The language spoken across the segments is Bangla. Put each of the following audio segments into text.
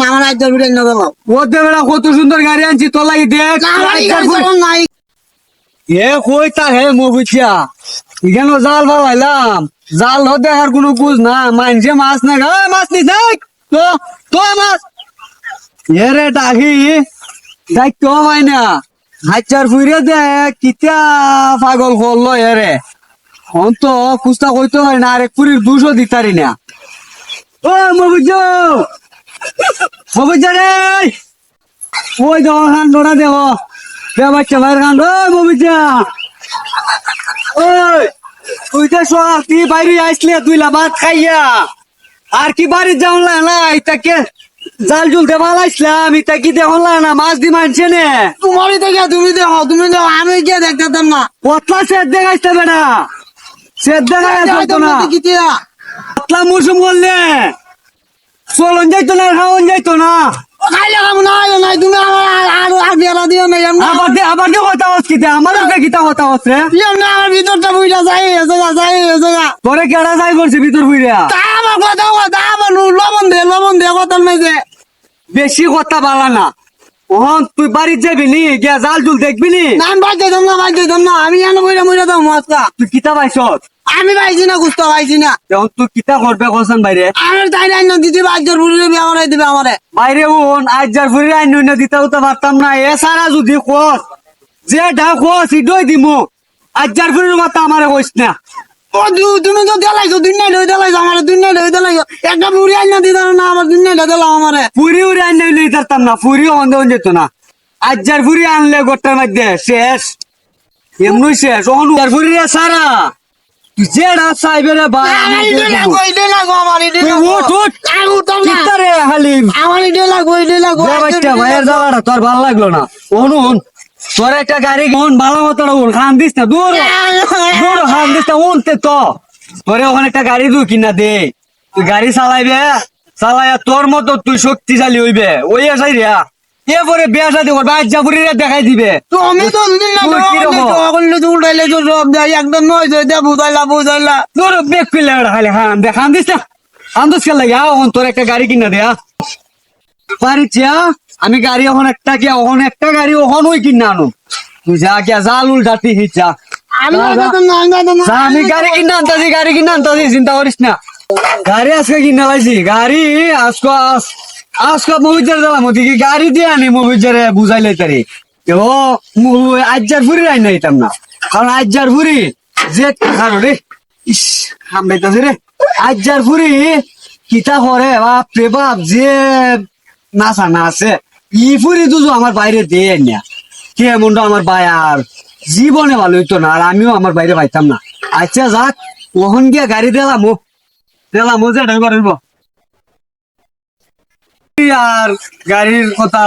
আমার আজ ভিডিও না দাও ওতে বেড়া কত সুন্দর গাড়ি আনছি তোর লাগি দেখ নাই এ কই তা হে মুগুচিয়া এখানে জাল ভালাইলাম জাল হতে আর কোনো বুঝ না মানছে মাছ না গায় মাছ নি দেখ তো তো মাছ এরে ডাকি দেখ তো মাইনা হাজার ফুইরে দেখ কিতা পাগল করলো এরে হন তো কুস্তা কইতে হয় না আরেক পুরীর 200 দিতারি না ও মুগুজো মুগুজা রে ওই দেখো খান ডোরা দেখো বে বাচ্চা ভাইয়ের খান ও মুগুজা ওই তুই তো তুই বাইরে আসলে তুই ভাত খাইয়া আর কি বাড়ি যাও না ইতাকে জাল জুলতে ভালো আসলাম ইতা কি দেখো না মাছ দি মানছে নে তোমারই দেখে তুমি দেখো আমি গিয়ে দেখতাম না পতলা সেদ দেখাইতে বেটা সেদ দেখাইতো না পতলা মৌসুম করলে চলন যাইতো না খাওয়ান যাইতো না খাইলে খাবো না তুমি আমার আর বেলা দিও না আবার দিয়ে কথা হচ্ছে আমার কিতা কথা হচ্ছে আমার ভিতরটা বুঝা যায় তোরে কেডা যাই করছে ভিতর বুইরা আমার কথা আমার লবণ দে কথা মেজে বেশি কথা বালা না ওহন তুই বাড়ি যাবি নি গিয়া জাল জুল দেখবি নি না আমি বাদ দিতাম না আমি এনে মইরা দাও মাছটা তুই কিতা পাইছ আমি পাইছি না গুস্ত পাইছি না এখন তুই কিতা করবে কসন বাইরে আমার তাই না দিদি বাজ্যর বুড়ি বিয়ে দিবে আমারে বাইরে উন আজ যার ফুরি আইন না দিতেও তো পারতাম না এ সারা যদি কস যে ঢাক কস ইডই দিমু আজ যার ফুরির কথা আমারে কইস না ও তুমি তো দেলাইছো দুনিয়া লই দেলাইছো আমার দুনিয়া লই দেলাইছো একটা বুড়ি আইনা দিদার না আমার দুনিয়া লই দেলাও আমারে পুরি উড়ি আইন লই পারতাম না পুরি অন্ধ যেত না আজ যার ফুরি আনলে গোটার মধ্যে শেষ এমনি শেষ ওহন যার ফুরি সারা তুই যেটা চাইবে রে ভাই আমার ইডে লাগো ভাইয়ের যাওয়াটা তোর ভালো লাগলো না অনুন তোর একটা গাড়ি ভালো মতো খান দিস না দূর খান দিস না উনতে তো তোরে ওখানে একটা গাড়ি দু কিনা দে তুই গাড়ি চালাইবে চালাইয়া তোর মতো তুই শক্তিশালী হইবে ওই আসাই রে এরপরে বিয়া শাদী করবে আজ্জাপুরিরা দেখাই দিবে তুমি তো উল্টাইলে তো সব একদম নয় বুঝাইলা তোর বেগ পিলে খালি খান দে খান দিস না খান দিস কে লাগে তোর একটা গাড়ি কিনা দেয়া পারিস আমি গাড়ি এখন একটা কি ওখান একটা গাড়ি ওখান ওই কিনা আনো তুই যা গিয়া জাল উল্টাতি হিচা আমি গাড়ি কিনা আনতাছি চিন্তা করিস না গাড়ি আজকে কিনা লাইছি গাড়ি আজকে মহিজার দিলাম ওদিকে গাড়ি দিয়ে আনি মহিজারে বুঝাইলে তারি ও আজ্জার ফুরি আইন নাইতাম না কারণ আজ্জার ফুরি যে খানো রে ইস হামড়াইতাছে রে আজ্জার ফুরি কিতা করে বাপ রে বাপ যে নাচা না আছে ই ফুরি দুজো আমার বাইরে দিয়ে না কে মনটা আমার ভাই আর জীবনে ভালো হইতো না আর আমিও আমার বাইরে পাইতাম না আচ্ছা যাক ওখান গিয়া গাড়ি দিলাম যে ড্রাইভার হইব আর গাড়ির কথা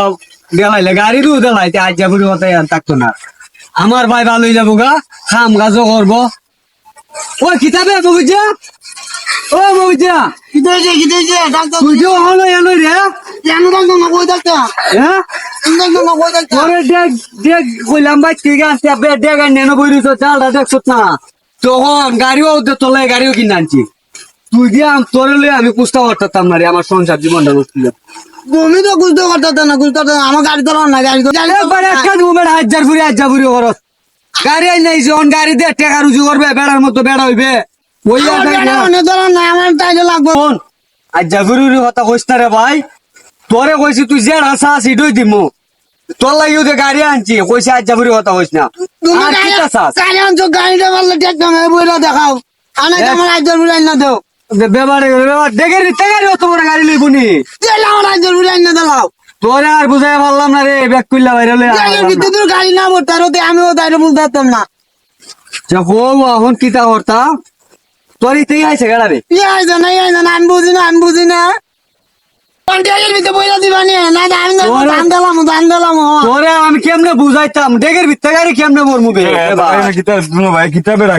দেখাইলে গাড়িরও দেখাইতে আজ যাবো কথা আর থাকতো না আমার ভাই ভালোই যাবো গা খাম গাছও করবো ও কিতাবে ববিজা ও ববিজা তুই যে হলো এলো রে হ্যাঁ তোরে দেখ কইলাম ভাই ঠিক আছে দেখ নেনো বইরিস চালটা দেখছত না তখন গাড়িও তোলে গাড়িও কিনে আনছি তুই দিয়ে তোরে লই আমি কুস্তা করতাম না রে আমার সংসার জীবনটা নষ্ট তুমি তো বুঝতে পারতো না আমার গাড়ি তো না গাড়ি তো হাজার ফুরি খরচ গাড়ি আই নাই যখন গাড়ি দিয়ে টেকা রুজু করবে বেড়ার মতো বেড়া হইবে আমার তাইলে লাগবো হাজার ফুরির কথা কইস না রে ভাই তোরে কইছি তুই যে রাসা আছি ডই দিমু তোর লাগিও যে গাড়ি আনছি কইছি হাজার ফুরির কথা কইস না গাড়িটা বললে বইটা দেখাও আমার হাজার ফুরি না দেও গাড়ি লইবনি আমার হাজার ফুরি না দেখাও তোরে আর বুঝাই পারলাম না রে ব্যাগ করলা বাইরে গাড়ি না বলতার আমিও তাইলে বুঝতে পারতাম না এখন কিতা করতা তোর ইতেই আইছে গাড়া রে আমি বুঝি না তোরে আমি কেমনে বুঝাইতাম ডেগের ভিতরে গাড়ি কেমনে মরমু ভাই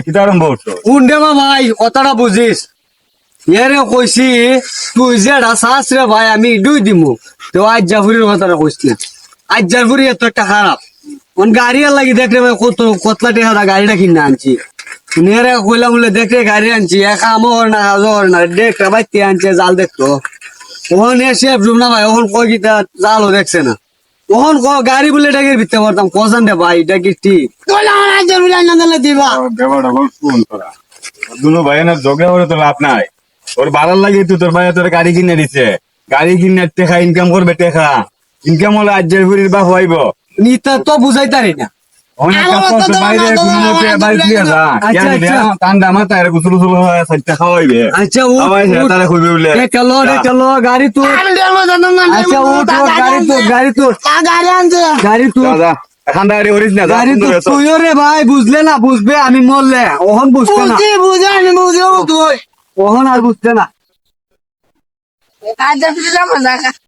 কিতা আরম্ভ উন্ডেমা ভাই কথাটা বুঝিস এরে কইছি তুই যেটা চাস রে ভাই আমি দুই দিমু তো আজ জাফুরির কথাটা কইস না আজ জাফুরি এত একটা খারাপ গাড়ি লাগি দেখলে ভাই কত কতলা টাকা গাড়িটা কিনে আনছি নেরে কইলাম বলে দেখে গাড়ি আনছি একা আমার না কাজও না দেখ বাইতে আনছে জাল দেখতো ওখানে এসে জুম না ভাই ওখান কয় কিতা জালও দেখছে না ওখান গাড়ি বলে এটাকে ভিত্তে পারতাম কজন রে ভাই এটা কি ঠিক তোলা আমার রাজ্যের উড়াই না দিলে দিবা ব্যাপারটা বল শুন তোরা দুনো ভাই না ঝগড়া করে তো লাভ নাই ওর বাড়ার লাগে তো তোর ভাই তোর গাড়ি কিনে দিছে গাড়ি কিনে টেকা ইনকাম করবে টেকা ইনকাম হলে আজ্জের বুড়ির বাপ হইব নিতা তো বুঝাইতারি না অনেক কাজ আমার করতে তো বাইরে আমার তো ঘুমোতে আমার বাড়ি দিয়ে যা আচ্ছা, কেন আচ্ছা। ঠান্ডা মাথায় গুসল গুসল হয় সাইডটা খাওয়াইবে আচ্ছা ও খাওয়াই তারা খুবই বলে চলো গাড়ি তো আমি দেবো না আচ্ছা ও তো গাড়ি তো গাড়ি আনছে এখন গাড়ি হরিস না গাড়ি তো তুইও রে ভাই বুঝলে না বুঝবে আমি মরলে ওহন বুঝবে না বুঝি বুঝি আমি বুঝি তুই ওহন আর বুঝতে না কাজ ফিরে যাবো